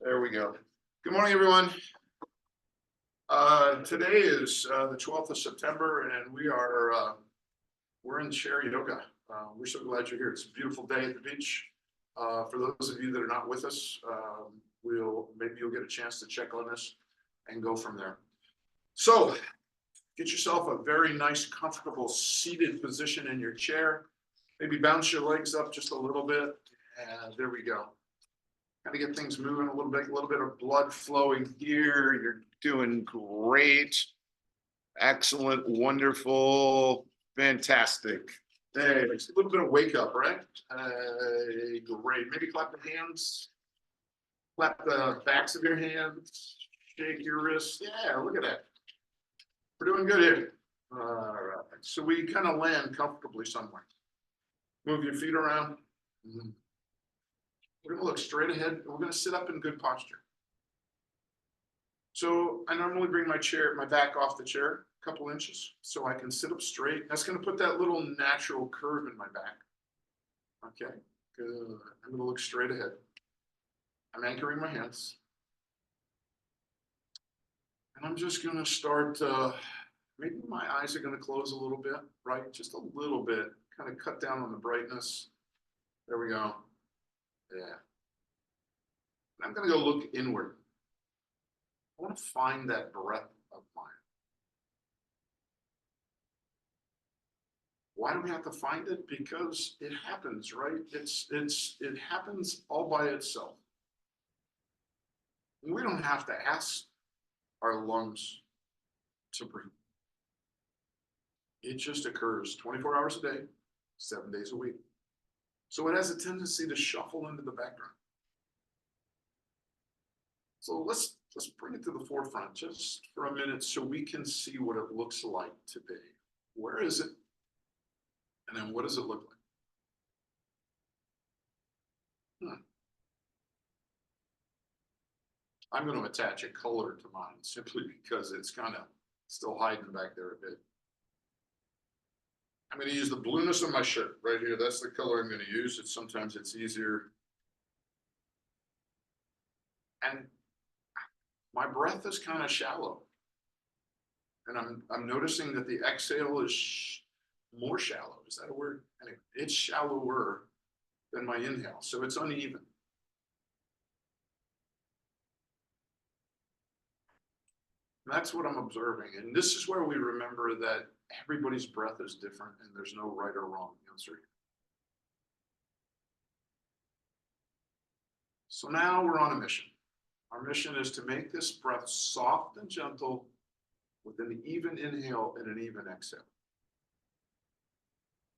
There we go. Good morning, everyone. Today is the 12th of September, and we're in chair yoga. We're so glad you're here. It's a beautiful day at the beach. For those of you that are not with us, maybe you'll get a chance to check on this and go from there. So get yourself a very nice, comfortable seated position in your chair. Maybe bounce your legs up just a little bit, and there we go. Kind of get things moving a little bit of blood flowing here. You're doing great. Excellent, wonderful, fantastic. Hey, a little bit of wake up, right? Great. Maybe clap the hands. Clap the backs of your hands. Shake your wrists. Yeah, look at that. We're doing good here. All right. So we kind of land comfortably somewhere. Move your feet around. We're going to look straight ahead. We're going to sit up in good posture. So I normally bring my back off the chair a couple inches so I can sit up straight. That's going to put that little natural curve in my back. Okay, good. I'm going to look straight ahead. I'm anchoring my hands. And I'm just going to start, maybe my eyes are going to close a little bit, right? Just a little bit, kind of cut down on the brightness. There we go. Yeah. I'm going to go look inward. I want to find that breath of mine. Why do we have to find it? Because it happens, right? It happens all by itself. And we don't have to ask our lungs to breathe. It just occurs 24 hours a day, 7 days a week. So it has a tendency to shuffle into the background. So let's bring it to the forefront just for a minute so we can see what it looks like today. Where is it? And then what does it look like? I'm going to attach a color to mine simply because it's kind of still hiding back there a bit. I'm going to use the blueness of my shirt right here. That's the color I'm going to use. Sometimes it's easier. And my breath is kind of shallow. And I'm noticing that the exhale is more shallow. Is that a word? Anyway, it's shallower than my inhale. So it's uneven. And that's what I'm observing. And this is where we remember that everybody's breath is different and there's no right or wrong answer. So now we're on a mission. Our mission is to make this breath soft and gentle with an even inhale and an even exhale.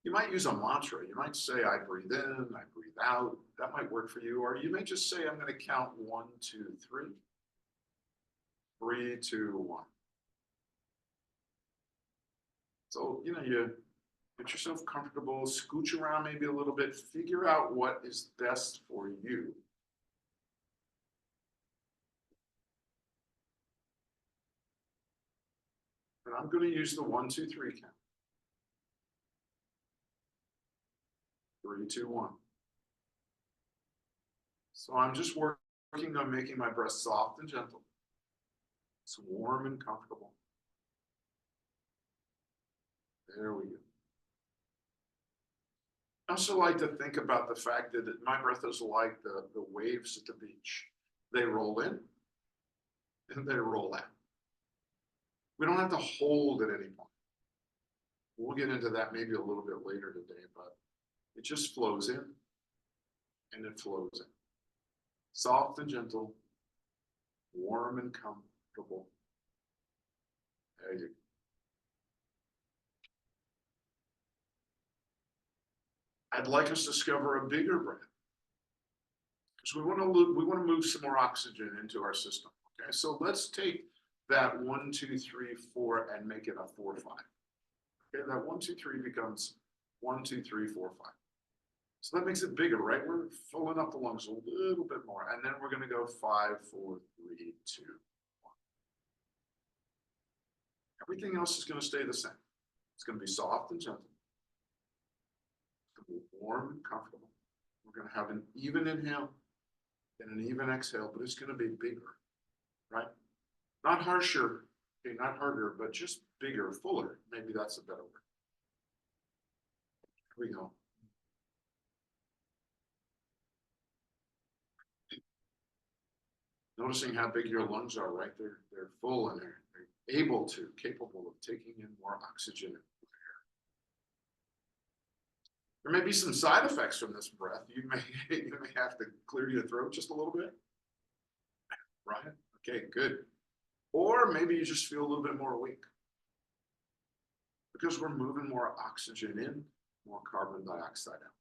You might use a mantra. You might say, I breathe in, I breathe out. That might work for you. Or you may just say, I'm going to count 1, 2, 3. 3, 2, 1. So, you get yourself comfortable, scooch around maybe a little bit, figure out what is best for you. And I'm going to use the 1, 2, 3 count. 3, 2, 1. So I'm just working on making my breath soft and gentle. It's warm and comfortable. There we go. I also like to think about the fact that my breath is like the waves at the beach. They roll in and they roll out. We don't have to hold at any point. We'll get into that maybe a little bit later today, but it just flows in and it flows in. Soft and gentle, warm and comfortable. There you go. I'd like us to discover a bigger breath because we want to move some more oxygen into our system. Okay, so let's take that 1, 2, 3, 4 and make it a 4, 5. Okay, that 1, 2, 3 becomes 1, 2, 3, 4, 5. So that makes it bigger, right? We're filling up the lungs a little bit more, and then we're going to go 5, 4, 3, 2, 1. Everything else is going to stay the same. It's going to be soft and gentle. It's going to be warm and comfortable. We're going to have an even inhale in an even exhale, but it's going to be bigger, right? Not harsher, okay, not harder, but just bigger, fuller. Maybe that's a better word. Here we go. Noticing how big your lungs are, right? They're full and they're capable of taking in more oxygen. There may be some side effects from this breath. You may have to clear your throat just a little bit, right? Okay, good. Or maybe you just feel a little bit more awake because we're moving more oxygen in, more carbon dioxide out.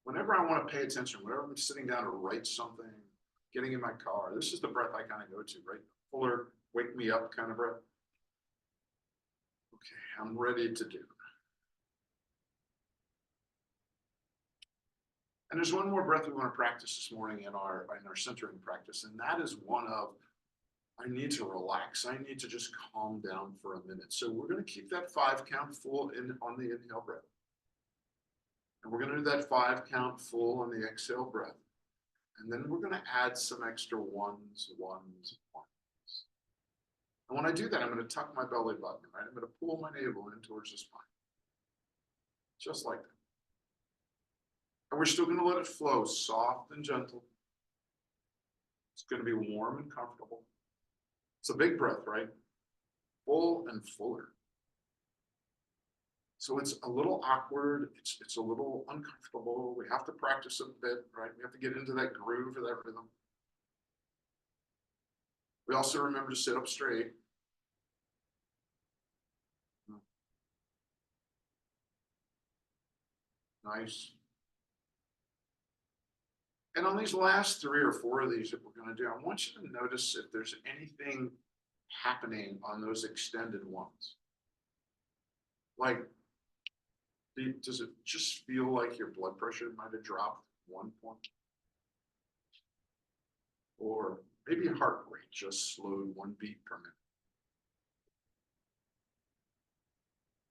Whenever I want to pay attention, whenever I'm sitting down to write something, getting in my car, this is the breath I kind of go to, right? Fuller, wake me up kind of breath. Okay, I'm ready to do. And there's one more breath we want to practice this morning in our centering practice, and that is one of I need to relax. I need to just calm down for a minute. So we're going to keep that 5 count full on the inhale breath. And we're going to do that 5 count full on the exhale breath. And then we're going to add some extra ones. And when I do that, I'm going to tuck my belly button, right? I'm going to pull my navel in towards the spine. Just like that. And we're still going to let it flow soft and gentle. It's going to be warm and comfortable. It's a big breath, right? Full and fuller. So it's a little awkward. It's a little uncomfortable. We have to practice a bit, right? We have to get into that groove or that rhythm. We also remember to sit up straight. Nice. And on these last 3 or 4 of these that we're going to do, I want you to notice if there's anything happening on those extended ones. Like, does it just feel like your blood pressure might have dropped 1 point? Or maybe your heart rate just slowed 1 beat per minute.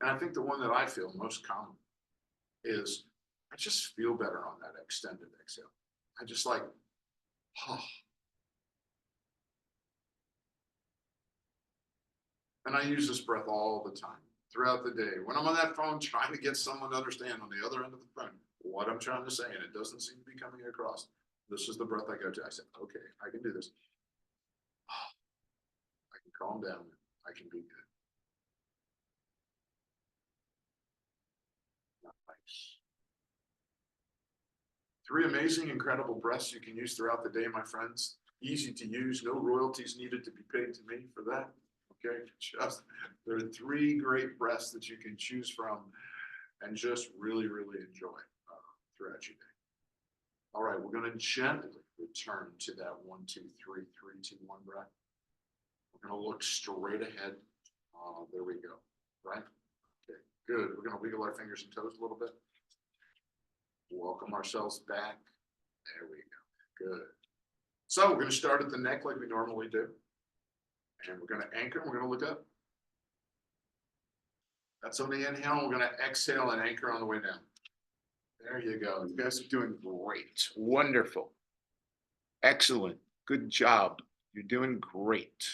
And I think the one that I feel most common is I just feel better on that extended exhale. I just like, oh. And I use this breath all the time throughout the day. When I'm on that phone trying to get someone to understand on the other end of the phone what I'm trying to say, and it doesn't seem to be coming across, this is the breath I go to. I said, okay, I can do this. I can calm down. I can be good. Nice. 3 amazing, incredible breaths you can use throughout the day, my friends. Easy to use, no royalties needed to be paid to me for that. Okay, there are 3 great breaths that you can choose from and just really, really enjoy throughout your day. All right, we're going to gently return to that 1, 2, 3, 3, 2, 1 breath. We're going to look straight ahead. There we go. Right? Okay, good. We're going to wiggle our fingers and toes a little bit. Welcome ourselves back. There we go. Good. So we're going to start at the neck like we normally do. And we're going to anchor and we're going to look up. That's on the inhale. We're going to exhale and anchor on the way down. There you go. You guys are doing great. Wonderful. Excellent. Good job. You're doing great.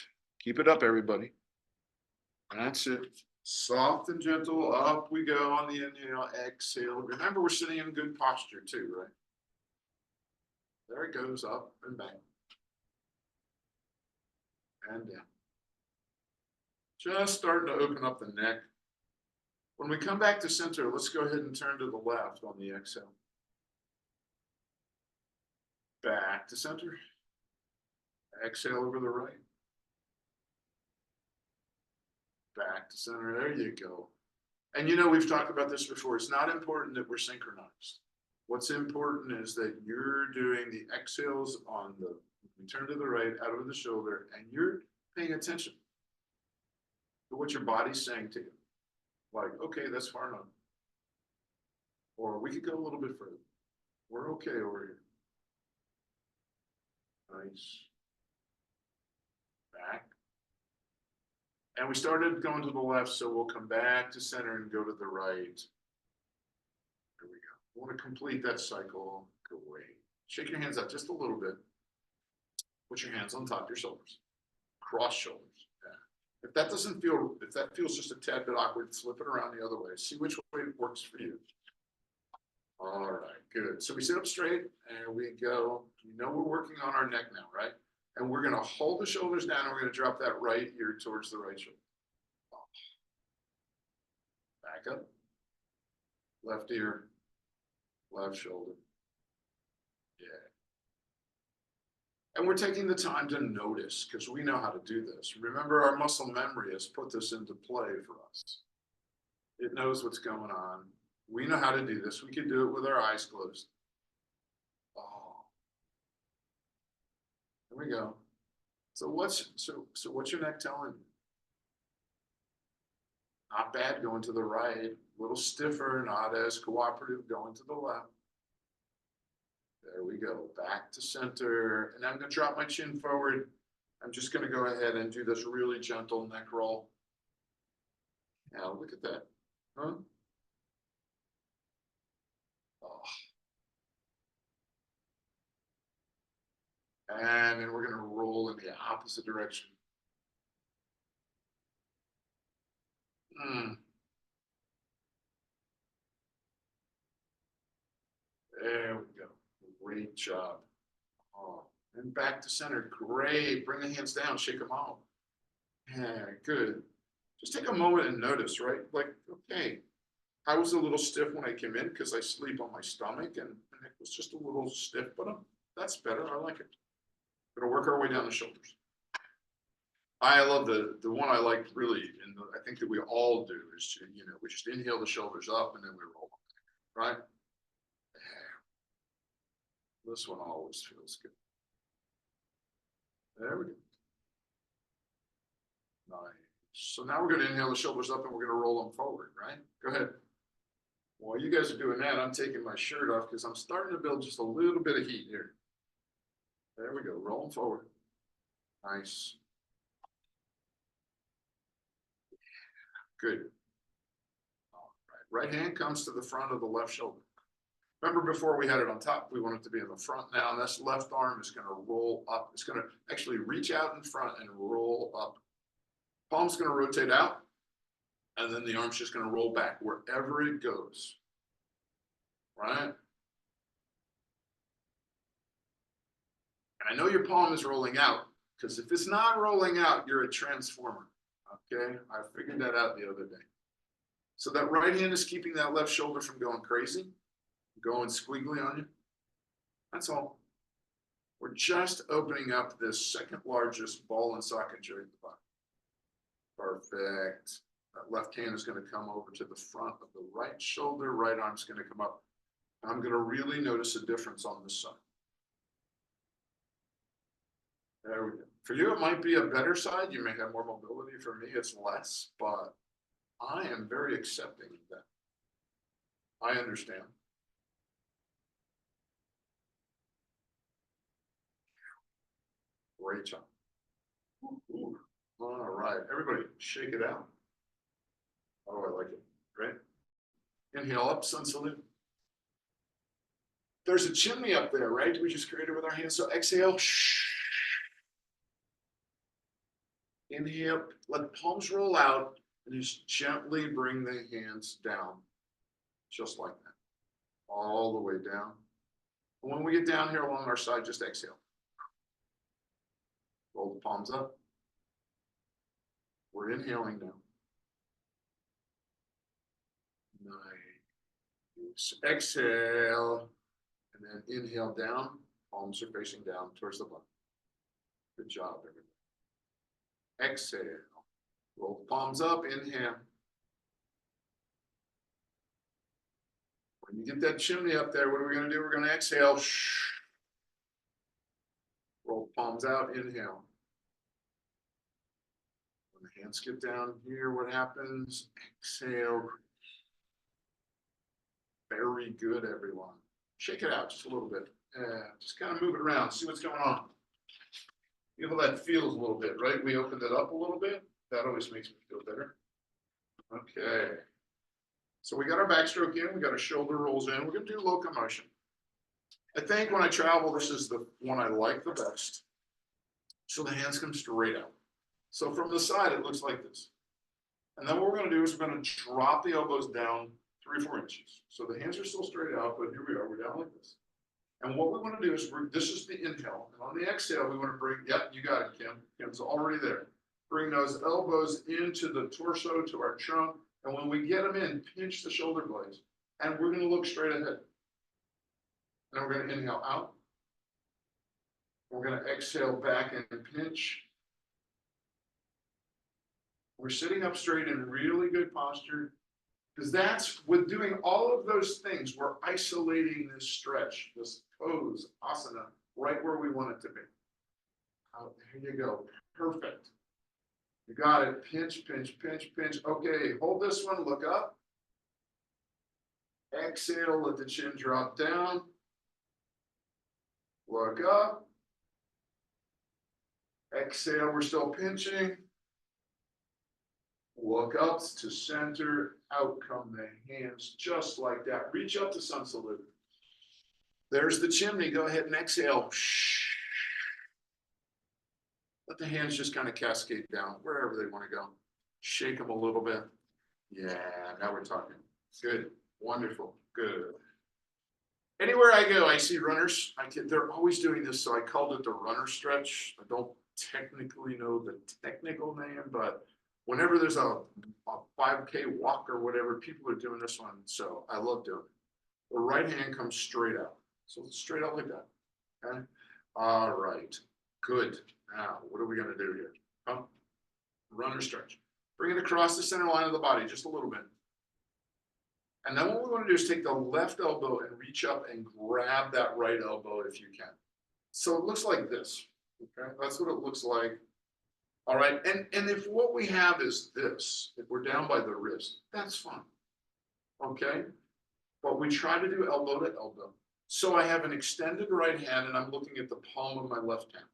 Keep it up, everybody. That's it. Soft and gentle. Up we go on the inhale. Exhale. Remember, we're sitting in good posture too, right? There it goes. Up and back. And down. Just starting to open up the neck. When we come back to center, let's go ahead and turn to the left on the exhale. Back to center. Exhale over the right. Back to center. There you go. And you know, we've talked about this before. It's not important that we're synchronized. What's important is that you're doing the exhales on the, we turn to the right, out over the shoulder, and you're paying attention to what your body's saying to you. Like, okay, that's far enough. Or we could go a little bit further. We're okay over here. Nice. Back. And we started going to the left, so we'll come back to center and go to the right. There we go. We want to complete that cycle. Go away. Shake your hands out just a little bit. Put your hands on top of your shoulders. Cross shoulders. Yeah. If that doesn't feel, if that feels just a tad bit awkward, flip it around the other way. See which way works for you. All right, good. So we sit up straight and we go. You know we're working on our neck now, right? And we're going to hold the shoulders down and we're going to drop that right ear towards the right shoulder. Back up. Left ear, left shoulder. Yeah. And we're taking the time to notice because we know how to do this. Remember, our muscle memory has put this into play for us. It knows what's going on. We know how to do this. We can do it with our eyes closed. Oh, there we go. So what's your neck telling you? Not bad going to the right, a little stiffer, not as cooperative going to the left. There we go, back to center. And I'm gonna drop my chin forward. I'm just gonna go ahead and do this really gentle neck roll. Now look at that, huh? Oh. And then we're gonna roll in the opposite direction. There we go. Great job. Oh, and back to center. Great. Bring the hands down. Shake them off. Yeah, good. Just take a moment and notice, right? Like, okay, I was a little stiff when I came in because I sleep on my stomach and it was just a little stiff, but that's better. I like it. Gonna work our way down the shoulders. I love the one I like really, and I think that we all do is to, we just inhale the shoulders up and then we roll them, right? This one always feels good. There we go. Nice. So now we're going to inhale the shoulders up and we're going to roll them forward, right? Go ahead. While you guys are doing that, I'm taking my shirt off because I'm starting to build just a little bit of heat here. There we go. Roll them forward. Nice. Good. All right. Right hand comes to the front of the left shoulder. Remember before we had it on top, we want it to be in the front. Now this left arm is going to roll up. It's going to actually reach out in front and roll up. Palm's going to rotate out, and then the arm's just going to roll back wherever it goes, right? And I know your palm is rolling out, because if it's not rolling out, you're a transformer, okay? I figured that out the other day. So that right hand is keeping that left shoulder from going crazy, going squiggly on you. That's all. We're just opening up this second largest ball and socket joint at the bottom. Perfect. That left hand is going to come over to the front of the right shoulder. Right arm's going to come up. I'm going to really notice a difference on this side. There we go. For you, it might be a better side. You may have more mobility. For me, it's less, but I am very accepting of that. I understand. Great job. Ooh. All right, everybody, shake it out. Oh, I like it. Great. Inhale up, sun salute. There's a chimney up there, right? We just created with our hands. So exhale. Inhale, let the palms roll out and just gently bring the hands down. Just like that. All the way down. And when we get down here along our side, just exhale. Roll the palms up. We're inhaling now. Nice. Exhale. And then inhale down. Palms are facing down towards the bottom. Good job, everybody. Exhale. Roll the palms up. Inhale. When you get that chimney up there, what are we going to do? We're going to exhale. Roll the palms out. Inhale. When the hands get down here, what happens? Exhale. Very good, everyone. Shake it out just a little bit. Just kind of move it around. See what's going on. Feel how that feels a little bit, right? We opened it up a little bit. That always makes me feel better. Okay. So we got our backstroke in, we got our shoulder rolls in, we're gonna do locomotion. I think when I travel, this is the one I like the best. So the hands come straight out. So from the side, it looks like this. And then what we're gonna do is we're gonna drop the elbows down 3 or 4 inches. So the hands are still straight out, but here we are, we're down like this. And what we wanna do is, this is the inhale. And on the exhale, we wanna bring, yep, you got it, Kim. Kim's already there. Bring those elbows into the torso, to our trunk. And when we get them in, pinch the shoulder blades. And we're gonna look straight ahead. And we're gonna inhale out. We're gonna exhale back and pinch. We're sitting up straight in really good posture. Because that's, with doing all of those things, we're isolating this stretch, this pose, asana, right where we want it to be. There you go, perfect. You got it, pinch, pinch, pinch, pinch. Okay, hold this one, look up. Exhale, let the chin drop down. Look up. Exhale, we're still pinching. Look up to center, out come the hands, just like that. Reach up to sun salute. There's the chimney, go ahead and exhale. Let the hands just kind of cascade down wherever they want to go. Shake them a little bit. Yeah, now we're talking. Good, wonderful, good. Anywhere I go, I see runners. They're always doing this, so I called it the runner stretch. I don't technically know the technical name, but whenever there's a 5K walk or whatever, people are doing this one, so I love doing it. The right hand comes straight out. So straight out like that, okay? All right, good. Now, what are we gonna do here? Runner stretch. Bring it across the center line of the body, just a little bit. And then what we wanna do is take the left elbow and reach up and grab that right elbow if you can. So it looks like this, okay? That's what it looks like. All right, and if what we have is this, if we're down by the wrist, that's fine, okay? But we try to do elbow to elbow. So I have an extended right hand and I'm looking at the palm of my left hand.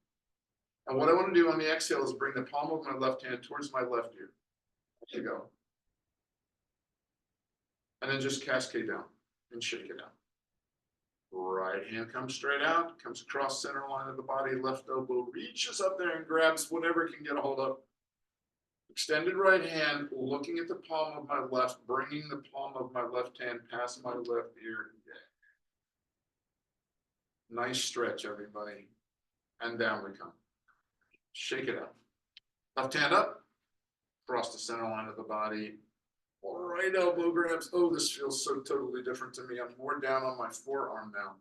And what I want to do on the exhale is bring the palm of my left hand towards my left ear. There you go. And then just cascade down and shake it out. Right hand comes straight out, comes across center line of the body, left elbow reaches up there and grabs whatever it can get a hold of. Extended right hand, looking at the palm of my left, bringing the palm of my left hand past my left ear. Nice stretch, everybody. And down we come. Shake it out. Left hand up, across the center line of the body. Right elbow grabs. Oh, this feels so totally different to me. I'm more down on my forearm now.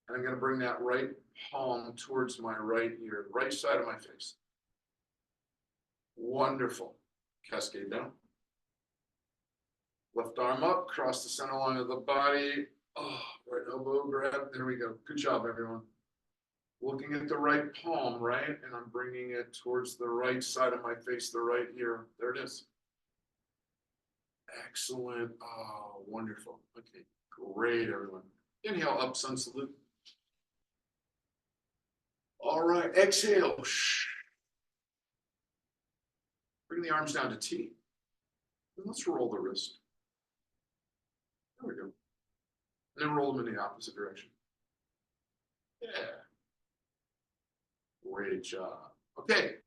And I'm going to bring that right palm towards my right ear, right side of my face. Wonderful. Cascade down. Left arm up, cross the center line of the body. Oh, right elbow grab. There we go. Good job, everyone. Looking at the right palm, right? And I'm bringing it towards the right side of my face, the right ear. There it is. Excellent. Oh, wonderful. Okay, great, everyone. Inhale up, sun salute. All right, exhale. Bring the arms down to T. And let's roll the wrist. There we go. And then roll them in the opposite direction. Yeah. Great job. Okay,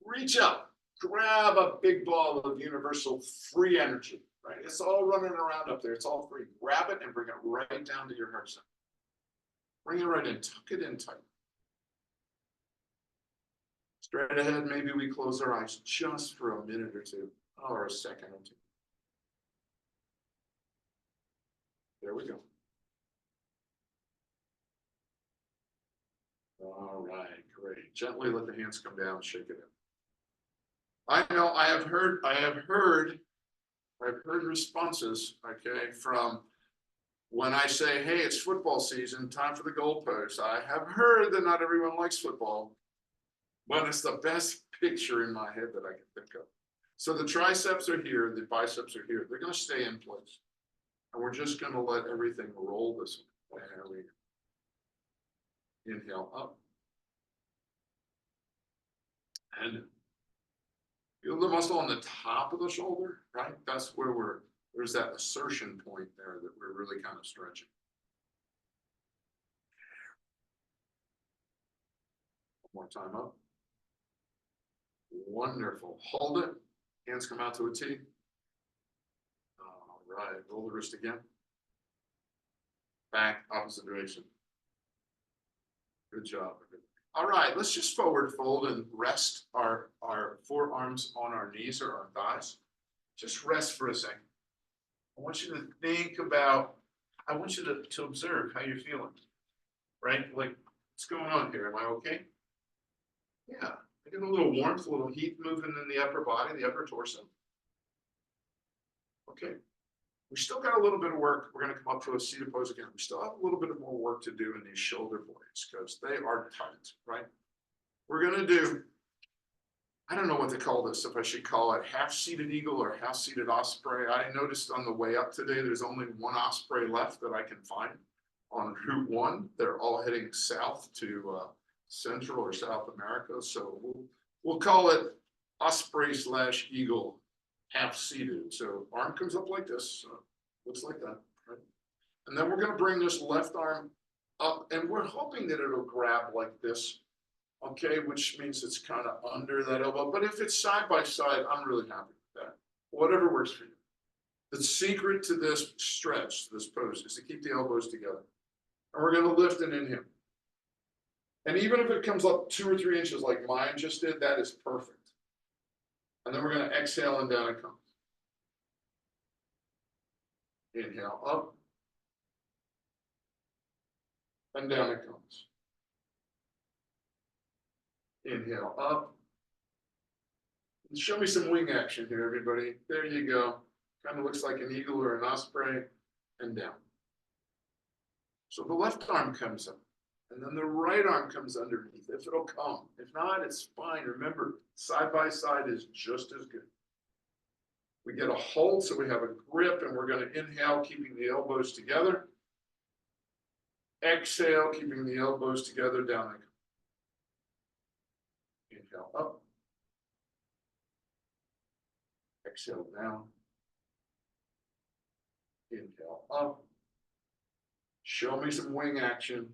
reach up. Grab a big ball of universal free energy, right? It's all running around up there. It's all free. Grab it and bring it right down to your heart center. Bring it right in. Tuck it in tight. Straight ahead, maybe we close our eyes just for a minute or two, or a second or two. There we go. All right, great. Gently let the hands come down, shake it in. I know I have heard responses, okay, from when I say, hey, it's football season, time for the goalpost. I have heard that not everyone likes football, but it's the best picture in my head that I can think of. So the triceps are here, the biceps are here. They're going to stay in place. And we're just going to let everything roll this way. There we go. Inhale up. And Feel the muscle on the top of the shoulder, right? That's where there's that assertion point there that we're really kind of stretching. One more time up. Wonderful. Hold it. Hands come out to a T. All right. Roll the wrist again. Back, opposite direction. Good job. All right, let's just forward fold and rest our forearms on our knees or our thighs. Just rest for a second. I want you to think about, I want you to observe how you're feeling, right? Like, what's going on here? Am I okay? Yeah, I get a little warmth, a little heat moving in the upper body, the upper torso. Okay, we still got a little bit of work. We're going to come up to a seated pose again. We still have a little bit of more work to do in these shoulder blades because they are tight, right? We're going to do, I don't know what to call this, if I should call it half-seated eagle or half-seated osprey. I noticed on the way up today, there's only one osprey left that I can find on Route 1. They're all heading south to Central or South America. So we'll call it osprey / eagle half-seated. So arm comes up like this, looks like that, right? And then we're going to bring this left arm up, and we're hoping that it'll grab like this. Okay, which means it's kind of under that elbow. But if it's side by side, I'm really happy with that. Whatever works for you. The secret to this stretch, this pose, is to keep the elbows together. And we're going to lift and inhale. And even if it comes up 2 or 3 inches like mine just did, that is perfect. And then we're going to exhale and down it comes. Inhale up. And down it comes. Inhale up. And show me some wing action here, everybody. There you go. Kind of looks like an eagle or an osprey, and down. So the left arm comes up, and then the right arm comes underneath, if it'll come. If not, it's fine. Remember, side by side is just as good. We get a hold, so we have a grip, and we're going to inhale, keeping the elbows together. Exhale, keeping the elbows together, down they come. Inhale up. Exhale down. Inhale up. Show me some wing action.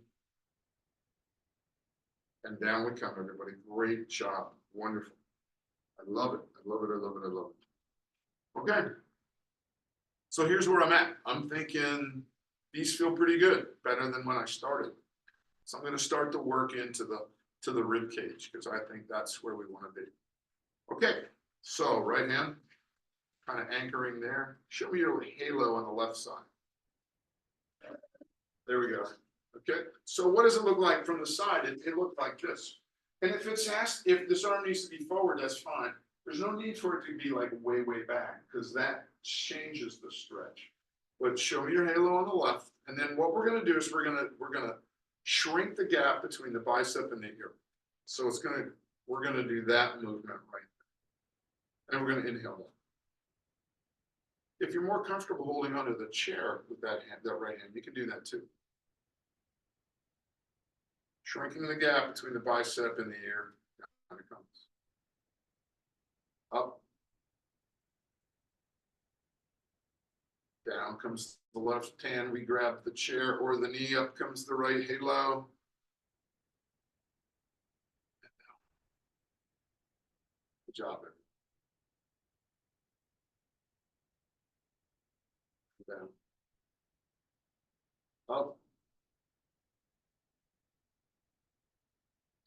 And down we come, everybody. Great job. Wonderful. I love it. I love it. I love it. I love it. Okay. So here's where I'm at. I'm thinking these feel pretty good, better than when I started. So I'm going to start to work into the rib cage because I think that's where we want to be. Okay. So right hand, kind of anchoring there. Show me your halo on the left side. There we go. Okay. So what does it look like from the side? It looked like this. And if it's asked, if this arm needs to be forward, that's fine. There's no need for it to be like way, way back because that changes the stretch. But show me your halo on the left. And then what we're going to do is we're gonna shrink the gap between the bicep and the ear. So we're gonna do that movement right there. And we're going to inhale that. If you're more comfortable holding onto the chair with that hand, that right hand, you can do that too. Shrinking the gap between the bicep and the ear. Down it comes. Up. Down comes the left hand. We grab the chair or the knee. Up comes the right halo. And down. Good job, everyone. Down. Up.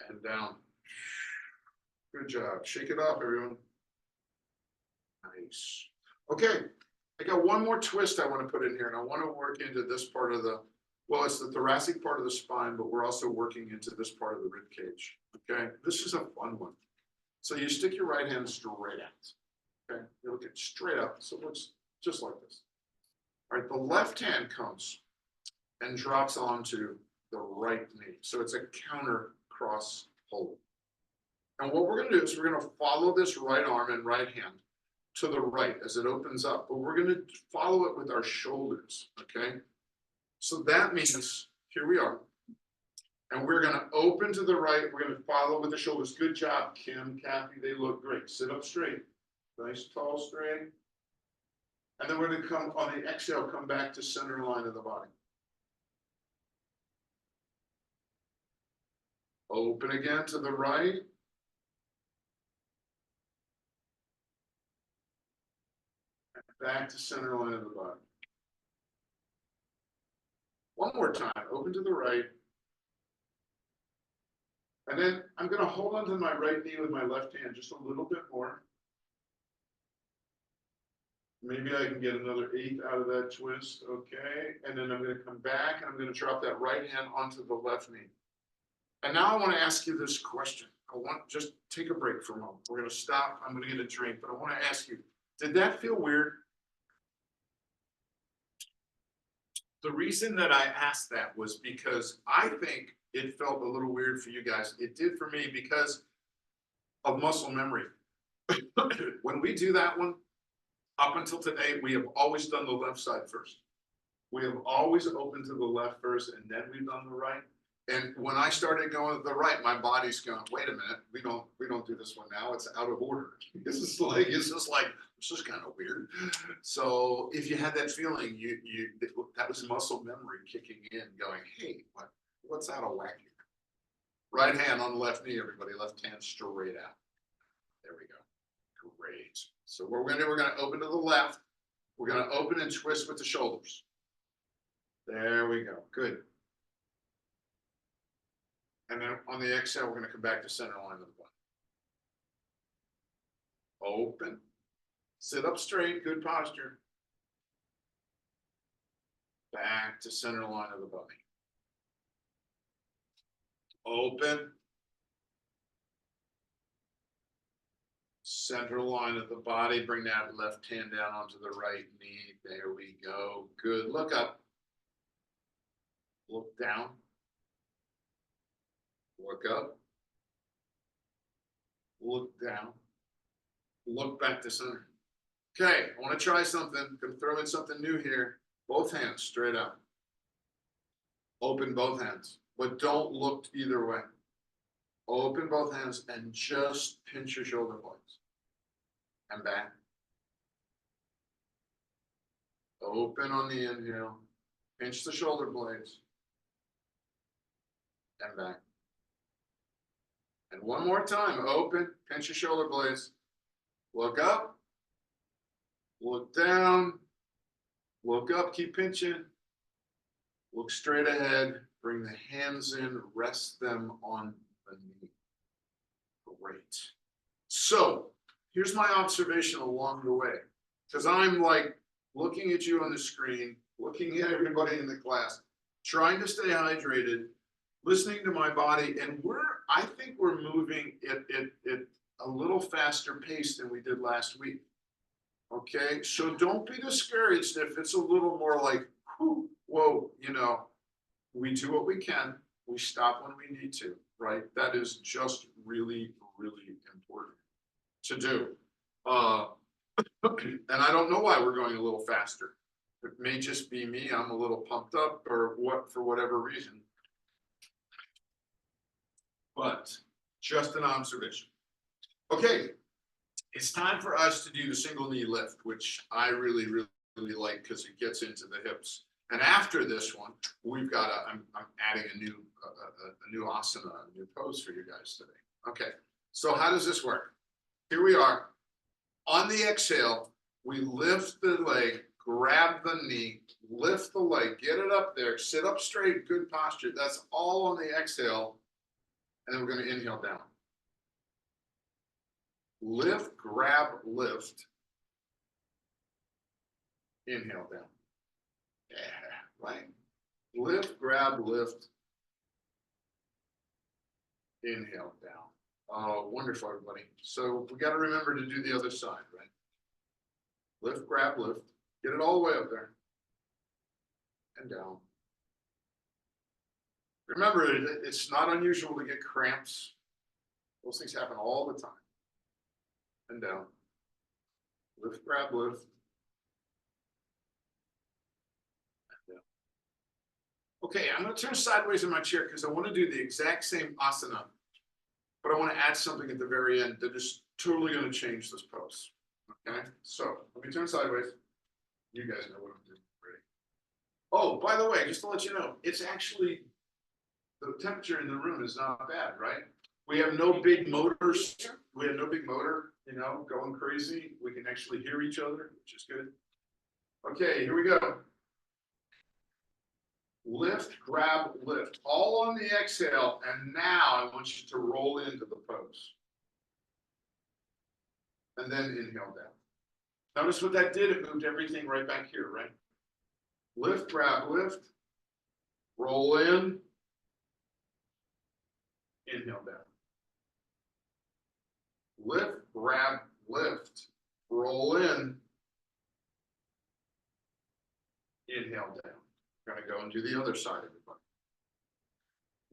And down. Good job. Shake it off, everyone. Nice. Okay. I got one more twist I want to put in here, and I want to work into this part of well, it's the thoracic part of the spine, but we're also working into this part of the rib cage. Okay. This is a fun one. So you stick your right hand straight out. Okay. You look at straight up. So it looks just like this. All right. The left hand comes and drops onto the right knee. So it's a counter cross hold. And what we're going to do is we're going to follow this right arm and right hand to the right as it opens up, but we're going to follow it with our shoulders, okay? So that means, here we are, and we're going to open to the right, we're going to follow with the shoulders. Good job, Kim, Kathy, they look great. Sit up straight. Nice tall straight. And then we're gonna come on the exhale, come back to center line of the body. Open again to the right. And back to center line of the body. One more time, open to the right. And then I'm gonna hold onto my right knee with my left hand just a little bit more. Maybe I can get another 8 out of that twist, okay? And then I'm gonna come back and I'm gonna drop that right hand onto the left knee. And now I wanna ask you this question. I want, just take a break for a moment. We're gonna stop, I'm gonna get a drink, but I wanna ask you, did that feel weird? The reason that I asked that was because I think it felt a little weird for you guys. It did for me because of muscle memory. When we do that one, up until today, we have always done the left side first. We have always opened to the left first, and then we've done the right. And when I started going to the right, my body's going, wait a minute, we don't do this one now. It's out of order. This is kind of weird. So if you had that feeling, that was muscle memory kicking in, going, hey, what's out of whack here? Right hand on the left knee, everybody. Left hand straight out. There we go. Great. So what we're gonna open to the left. We're gonna open and twist with the shoulders. There we go. Good. And then on the exhale, we're gonna come back to center line of the body. Open. Sit up straight. Good posture. Back to center line of the body. Open. Center line of the body, bring that left hand down onto the right knee. There we go. Good. Look up. Look down. Look up. Look down. Look back to center. Okay, I want to try something. Gonna throw in something new here. Both hands straight up. Open both hands, but don't look either way. Open both hands and just pinch your shoulder blades. And back. Open on the inhale. Pinch the shoulder blades. And back. And one more time. Open. Pinch your shoulder blades. Look up. Look down. Look up. Keep pinching. Look straight ahead. Bring the hands in. Rest them on the knee. Great. So here's my observation along the way, because I'm like looking at you on the screen, looking at everybody in the class, trying to stay hydrated, listening to my body, and I think we're moving at a little faster pace than we did last week. Okay, so don't be discouraged if it's a little more like, whoa, we do what we can, we stop when we need to, right? That is just really, really important to do. And I don't know why we're going a little faster. It may just be me. I'm a little pumped up or for whatever reason. But just an observation. Okay, it's time for us to do the single knee lift, which I really, really like because it gets into the hips. And after this one, we've got I'm adding a new asana, a new pose for you guys today. Okay, so how does this work? Here we are. On the exhale, we lift the leg, grab the knee, lift the leg, get it up there, sit up straight, good posture. That's all on the exhale. And then we're going to inhale down. Lift, grab, lift. Inhale down. Yeah, right. Lift, grab, lift. Inhale down. Oh, wonderful, everybody. So we got to remember to do the other side, right? Lift, grab, lift. Get it all the way up there. And down. Remember, it's not unusual to get cramps. Those things happen all the time. And down. Lift, grab, lift. And down. Okay, I'm going to turn sideways in my chair because I want to do the exact same asana, but I want to add something at the very end that is totally going to change this pose. Okay, so let me turn sideways. You guys know what I'm doing. Ready? Oh, by the way, just to let you know, it's actually, the temperature in the room is not bad, right? We have no big motors. We have no big motor, going crazy. We can actually hear each other, which is good. Okay, here we go. Lift, grab, lift, all on the exhale. And now I want you to roll into the pose. And then inhale down. Notice what that did. It moved everything right back here, right? Lift, grab, lift, roll in, inhale down. Lift, grab, lift, roll in, inhale down. We're going to go and do the other side of it.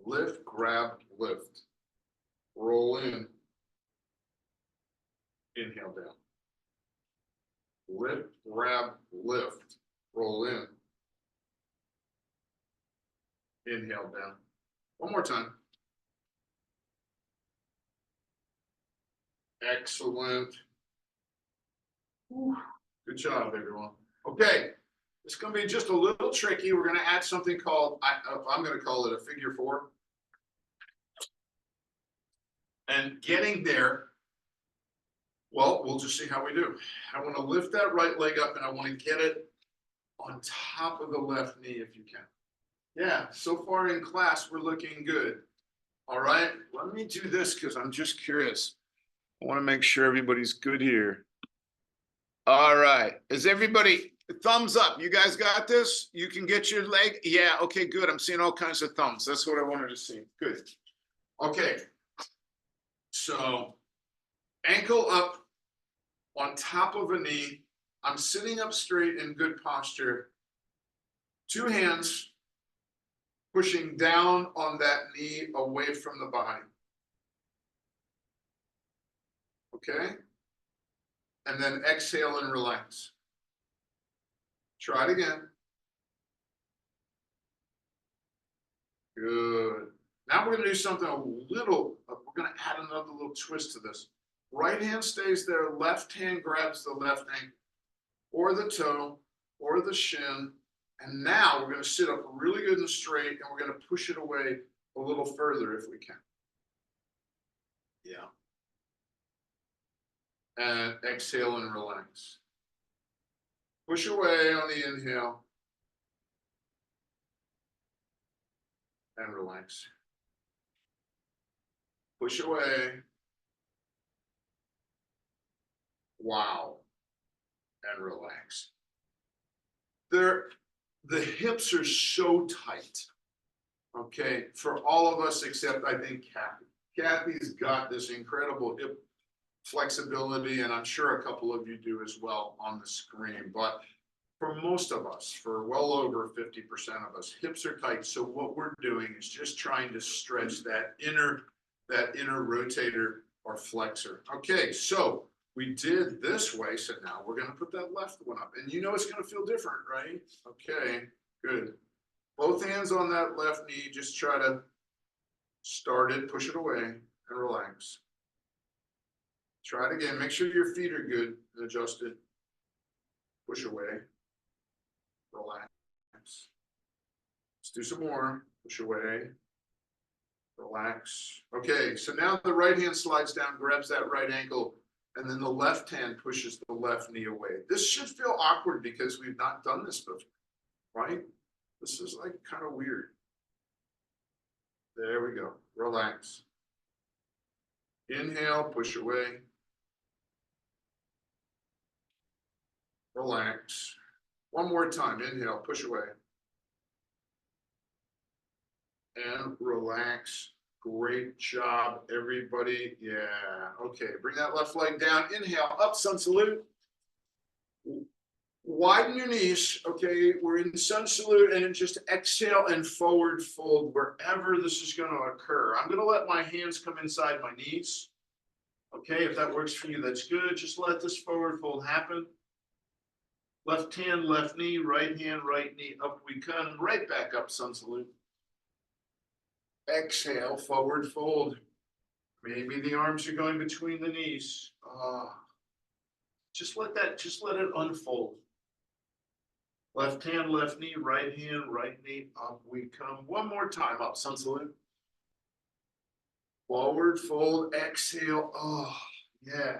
Lift, grab, lift, roll in, inhale down. Lift, grab, lift, roll in, inhale down. One more time. Excellent. Whew. Good job, everyone. Okay, it's going to be just a little tricky. We're going to add something called, I'm going to call it a figure four. And getting there, well, we'll just see how we do. I want to lift that right leg up and I want to get it on top of the left knee if you can. Yeah, so far in class, we're looking good. All right, let me do this because I'm just curious. I want to make sure everybody's good here. All right, is everybody, thumbs up? You guys got this? You can get your leg? Yeah, okay, good. I'm seeing all kinds of thumbs. That's what I wanted to see. Good. Okay, so ankle up on top of a knee. I'm sitting up straight in good posture. Two hands pushing down on that knee away from the body. Okay? And then exhale and relax. Try it again. Good. Now we're going to do something we're going to add another little twist to this. Right hand stays there, left hand grabs the left ankle or the toe or the shin. And now we're going to sit up really good and straight, and we're going to push it away a little further if we can. Yeah. And exhale and relax. Push away on the inhale. And relax. Push away. Wow. And relax. The hips are so tight. Okay, for all of us except I think Kathy. Kathy's got this incredible hip flexibility, and I'm sure a couple of you do as well on the screen. But for most of us, for well over 50% of us, hips are tight. So what we're doing is just trying to stretch that inner rotator or flexor. Okay, so we did this way, so now we're going to put that left one up. And it's going to feel different, right? Okay, good. Both hands on that left knee, just try to start it, push it away, and relax. Try it again. Make sure your feet are good and adjusted. Push away, relax. Let's do some more. Push away, relax. Okay, so now the right hand slides down, grabs that right ankle, and then the left hand pushes the left knee away. This should feel awkward because we've not done this before, right? This is like kind of weird. There we go. Relax. Inhale, push away. Relax. One more time. Inhale, push away. And relax. Great job, everybody. Yeah. Okay. Bring that left leg down. Inhale, up, sun salute. Widen your knees. Okay. We're in sun salute, and then just exhale and forward fold wherever this is going to occur. I'm going to let my hands come inside my knees. Okay. If that works for you, that's good. Just let this forward fold happen. Left hand, left knee, right hand, right knee, up we come, right back up, sun salute. Exhale, forward fold. Maybe the arms are going between the knees. Just let it unfold. Left hand, left knee, right knee, up we come. One more time, up, sun salute. Forward fold, exhale. Oh, yeah,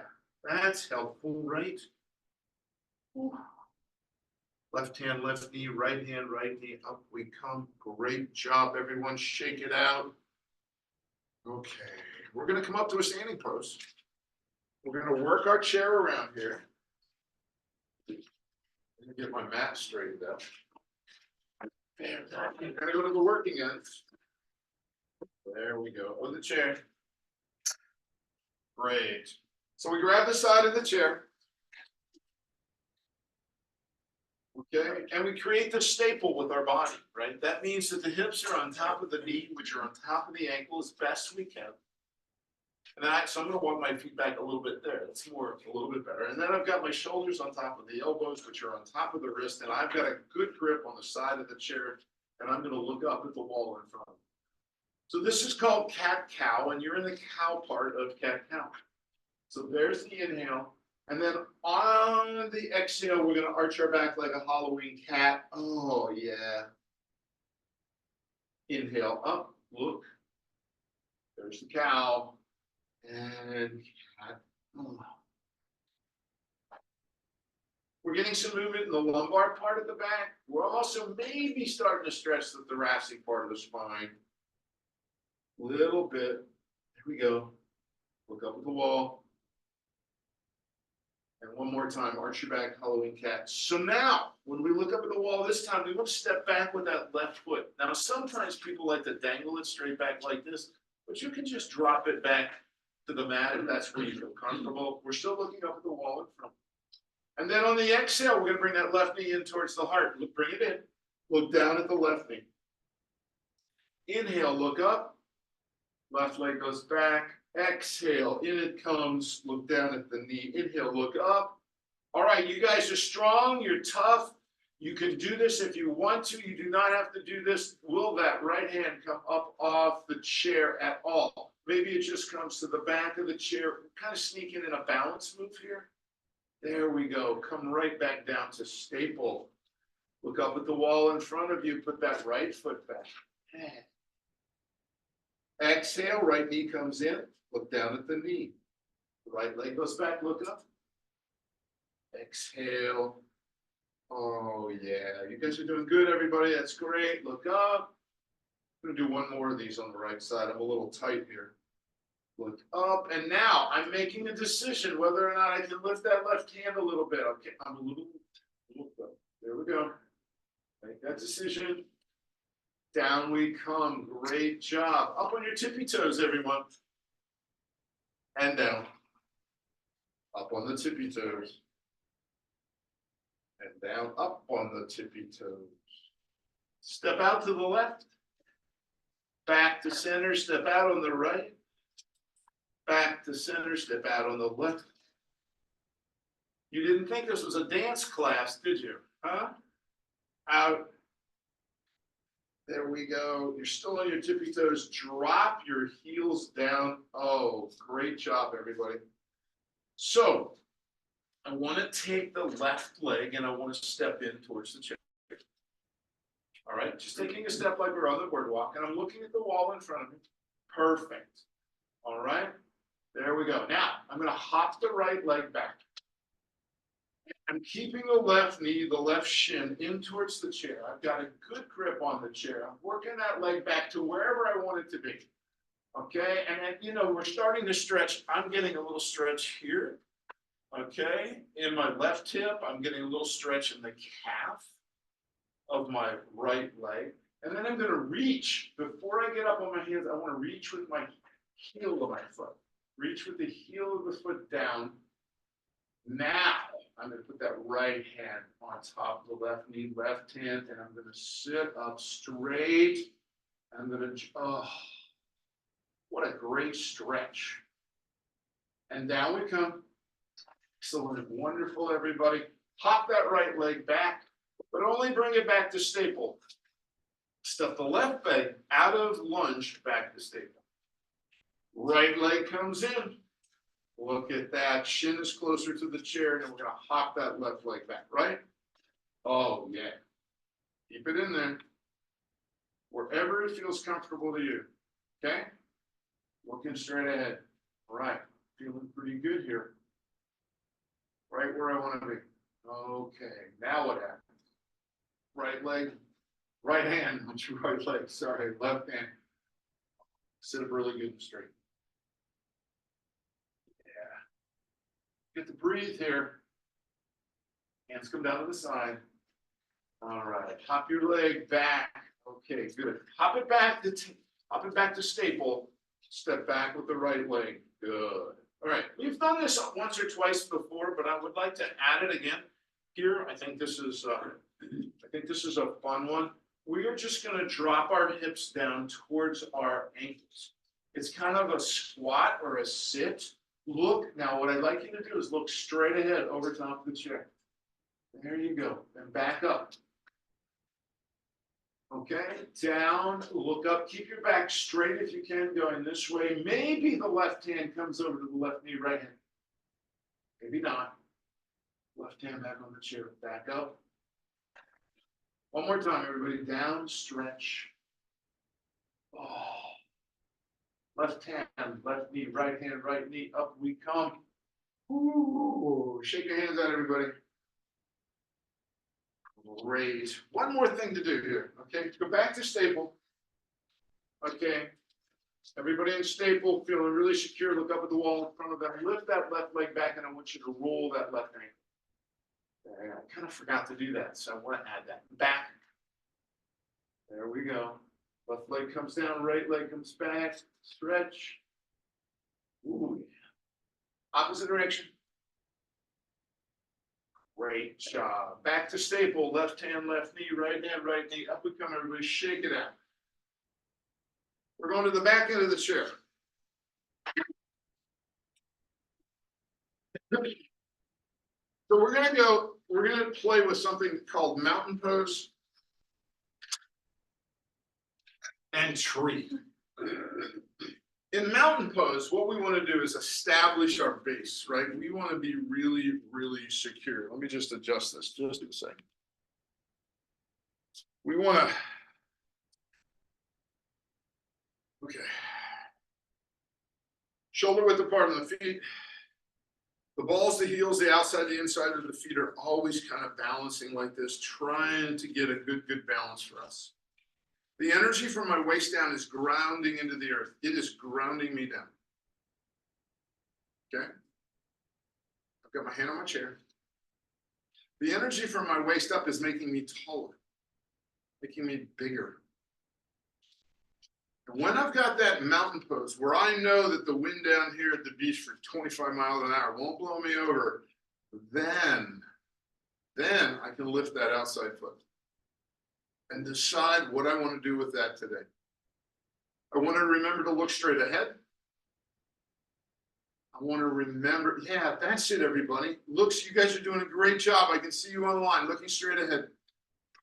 that's helpful, right? Whew. Left hand, left knee, right knee, up we come. Great job, everyone. Shake it out. Okay, we're gonna come up to a standing pose. We're gonna work our chair around here. Let me get my mat straightened up. There, I'm gonna go to the working end. There we go, on the chair. Great. So we grab the side of the chair. Okay, and we create the staple with our body, right? That means that the hips are on top of the knee, which are on top of the ankle as best we can. And then so I'm going to walk my feet back a little bit there. That's a little bit better. And then I've got my shoulders on top of the elbows, which are on top of the wrist. And I've got a good grip on the side of the chair. And I'm going to look up at the wall in front of me. So this is called cat-cow, and you're in the cow part of cat-cow. So there's the inhale. And then on the exhale, we're going to arch our back like a Halloween cat. Oh, yeah. Inhale up, look. There's the cow. And cat. Oh. We're getting some movement in the lumbar part of the back. We're also maybe starting to stretch the thoracic part of the spine. A little bit. Here we go. Look up at the wall. And one more time, arch your back, Halloween cat. So now, when we look up at the wall this time, we want to step back with that left foot. Now, sometimes people like to dangle it straight back like this, but you can just drop it back to the mat if that's where you feel comfortable. We're still looking up at the wall in front. And then on the exhale, we're going to bring that left knee in towards the heart. Look, bring it in. Look down at the left knee. Inhale, look up. Left leg goes back. Exhale, in it comes. Look down at the knee. Inhale, look up. All right, you guys are strong. You're tough. You can do this if you want to. You do not have to do this. Will that right hand come up off the chair at all? Maybe it just comes to the back of the chair. Kind of sneaking in a balance move here. There we go. Come right back down to staple. Look up at the wall in front of you. Put that right foot back. Exhale, right knee comes in. Look down at the knee. Right leg goes back, look up. Exhale. Oh, yeah. You guys are doing good, everybody. That's great. Look up. I'm going to do one more of these on the right side. I'm a little tight here. Look up. And now I'm making a decision whether or not I can lift that left hand a little bit. Okay, I'm a little there we go. Make that decision. Down we come. Great job. Up on your tippy toes, everyone. And down. Up on the tippy toes. And down, up on the tippy toes. Step out to the left. Back to center, step out on the right. Back to center, step out on the left. You didn't think this was a dance class, did you? Huh? Out. There we go. You're still on your tippy toes. Drop your heels down. Oh, great job, everybody. So, I want to take the left leg and I want to step in towards the chair. All right, just taking a step like we're on the boardwalk, and I'm looking at the wall in front of me. Perfect. All right, there we go. Now, I'm going to hop the right leg back. I'm keeping the left knee, the left shin in towards the chair. I've got a good grip on the chair. I'm working that leg back to wherever I want it to be. Okay, and then, you know, we're starting to stretch. I'm getting a little stretch here. Okay, in my left hip, I'm getting a little stretch in the calf of my right leg. And then I'm going to reach. Before I get up on my hands, I want to reach with my heel of my foot. Reach with the heel of the foot down. Now, I'm going to put that right hand on top of the left knee, left hand, and I'm going to sit up straight. I'm going to, oh, what a great stretch. And down we come. Excellent, wonderful, everybody. Hop that right leg back, but only bring it back to staple. Step the left leg out of lunge back to staple. Right leg comes in. Look at that. Shin is closer to the chair, and then we're gonna hop that left leg back, right? Oh, yeah. Keep it in there. Wherever it feels comfortable to you. Okay? Looking straight ahead. All right. Feeling pretty good here. Right where I want to be. Okay. Now what happens? Right leg, right hand, not your right leg. Sorry, left hand. Sit up really good and straight. Yeah. Get to breathe here. Hands come down to the side. All right. Hop your leg back. Okay, good. Hop it back to staple. Step back with the right leg. Good. All right. We've done this once or twice before, but I would like to add it again here. I think this is a fun one. We are just going to drop our hips down towards our ankles. It's kind of a squat or a sit. Look, now what I'd like you to do is look straight ahead over top of the chair. There you go. And back up. Okay, down, look up, keep your back straight if you can, going this way. Maybe the left hand comes over to the left knee, right hand. Maybe not. Left hand back on the chair, back up. One more time, everybody, down, stretch. Oh. Left hand, left knee, right hand, right knee, up we come. Ooh, shake your hands out, everybody. Great. One more thing to do here. Okay, go back to staple. Okay, everybody in staple, feeling really secure. Look up at the wall in front of them. Lift that left leg back, and I want you to roll that left ankle. I kind of forgot to do that, so I want to add that back. There we go. Left leg comes down, right leg comes back. Stretch. Ooh. Opposite direction. Great job. Back to staple. Left hand, left knee, right hand, right knee. Up we come, everybody. Shake it out. We're going to the back end of the chair. So we're going to play with something called mountain pose and tree. In mountain pose, what we want to do is establish our base, right? We want to be really, really secure. Let me just adjust this just a second. We want to, okay. Shoulder width apart on the feet. The balls, the heels, the outside, the inside of the feet are always kind of balancing like this, trying to get a good balance for us. The energy from my waist down is grounding into the earth. It is grounding me down. Okay? I've got my hand on my chair. The energy from my waist up is making me taller, making me bigger. And when I've got that mountain pose where I know that the wind down here at the beach for 25 miles an hour won't blow me over, then I can lift that outside foot and decide what I want to do with that today. I want to remember to look straight ahead. I want to remember, yeah, that's it, everybody. Looks, you guys are doing a great job. I can see you online, looking straight ahead.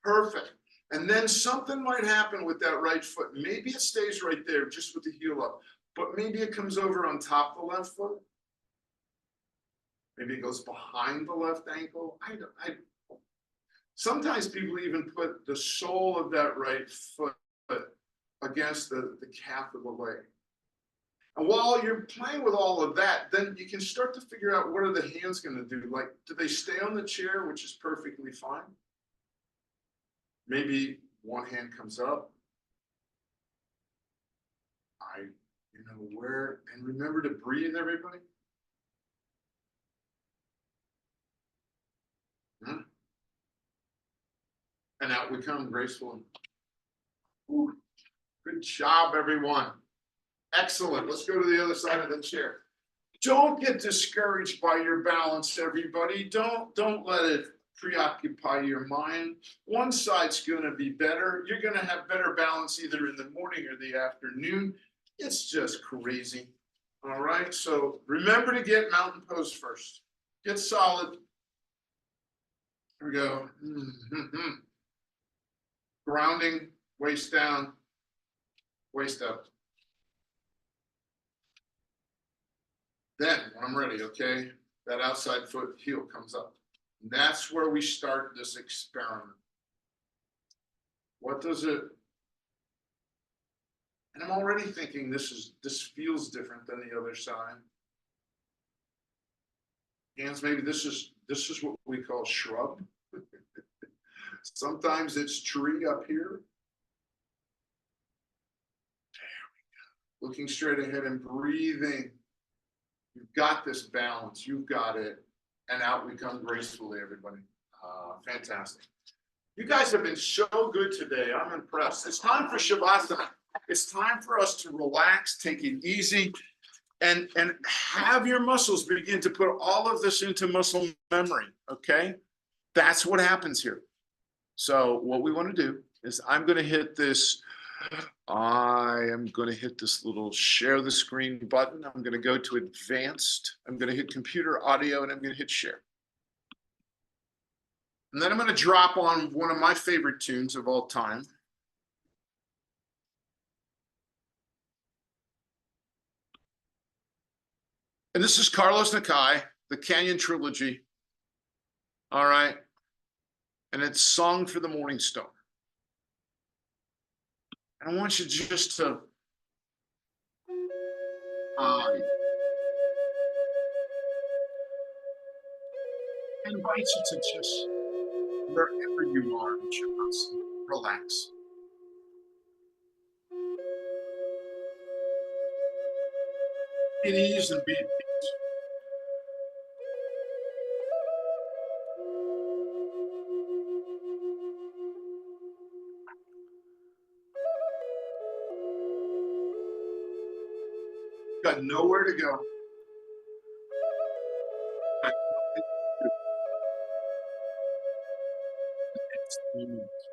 Perfect. And then something might happen with that right foot. Maybe it stays right there, just with the heel up. But maybe it comes over on top of the left foot. Maybe it goes behind the left ankle. Sometimes people even put the sole of that right foot against the calf of the leg. And while you're playing with all of that, then you can start to figure out what are the hands going to do. Like, do they stay on the chair, which is perfectly fine? Maybe one hand comes up. Where, and remember to breathe, everybody. And out we come gracefully. Ooh, good job, everyone. Excellent. Let's go to the other side of the chair. Don't get discouraged by your balance, everybody. Don't let it preoccupy your mind. One side's going to be better. You're going to have better balance either in the morning or the afternoon. It's just crazy. All right. So remember to get mountain pose first. Get solid. Here we go. Grounding, waist down, waist up. Then when I'm ready, okay, that outside foot heel comes up. And that's where we start this experiment. What does it, and I'm already thinking this feels different than the other side. Hands, maybe this is what we call shrub. Sometimes it's tree up here. There we go. Looking straight ahead and breathing. You've got this balance. You've got it. And out we come gracefully, everybody. Fantastic. You guys have been so good today. I'm impressed. It's time for Shavasana. It's time for us to relax, take it easy, and have your muscles begin to put all of this into muscle memory, okay? That's what happens here. So what we want to do is I am going to hit this little share the screen button. I'm going to go to advanced. I'm going to hit computer audio, and I'm going to hit share. And then I'm going to drop on one of my favorite tunes of all time. And this is Carlos Nakai, the Canyon Trilogy. All right. And it's Song for the Morning Star. And I want you just to invite you to just, wherever you are in Shavasana, relax. Be at ease and be at peace. Got nowhere to go. Got nothing to do. It's 3 minutes.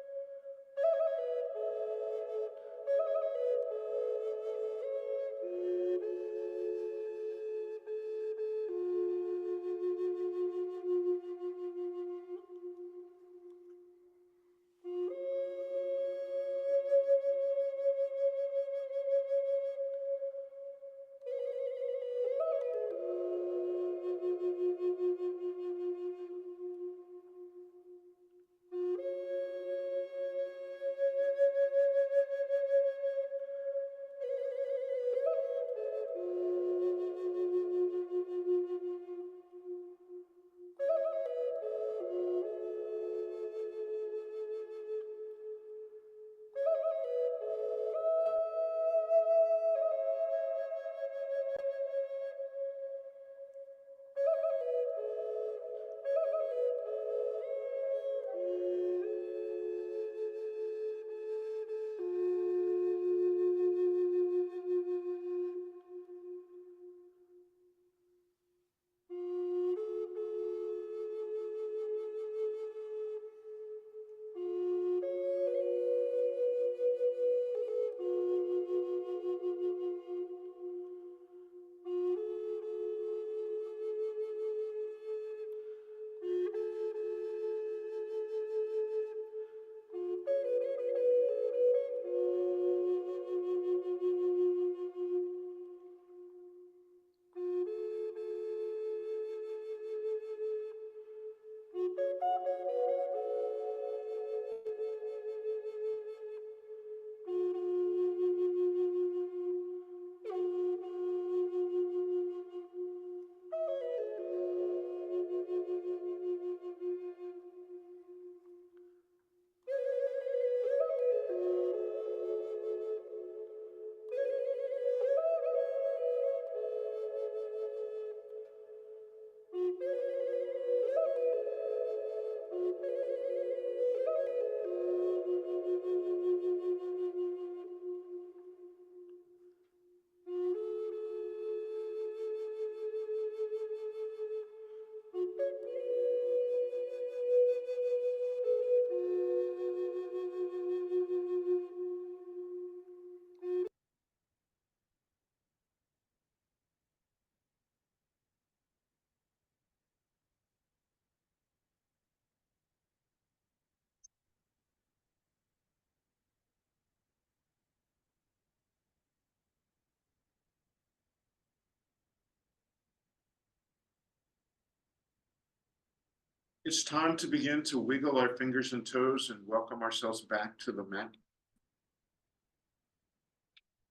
It's time to begin to wiggle our fingers and toes and welcome ourselves back to the mat.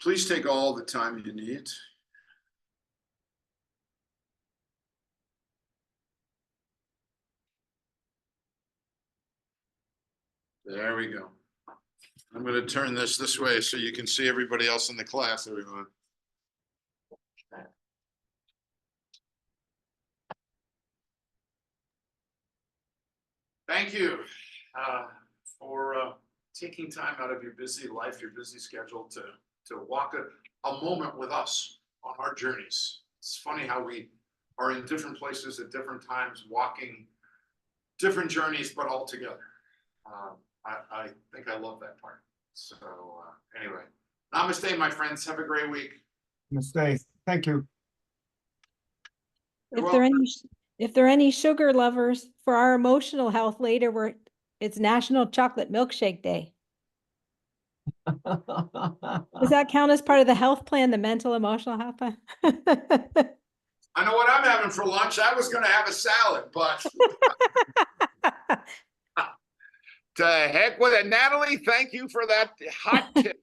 Please take all the time you need. There we go. I'm going to turn this way so you can see everybody else in the class, everyone. Thank you for taking time out of your busy life, your busy schedule to walk a moment with us on our journeys. It's funny how we are in different places at different times, walking different journeys, but all together. I think I love that part. So anyway, namaste, my friends. Have a great week. Namaste. Thank you. If there are any sugar lovers for our emotional health later, it's National Chocolate Milkshake Day. Does that count as part of the health plan, the mental emotional health plan? I know what I'm having for lunch. I was going to have a salad, but to heck with it. Natalie, thank you for that hot tip.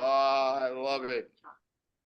I love it.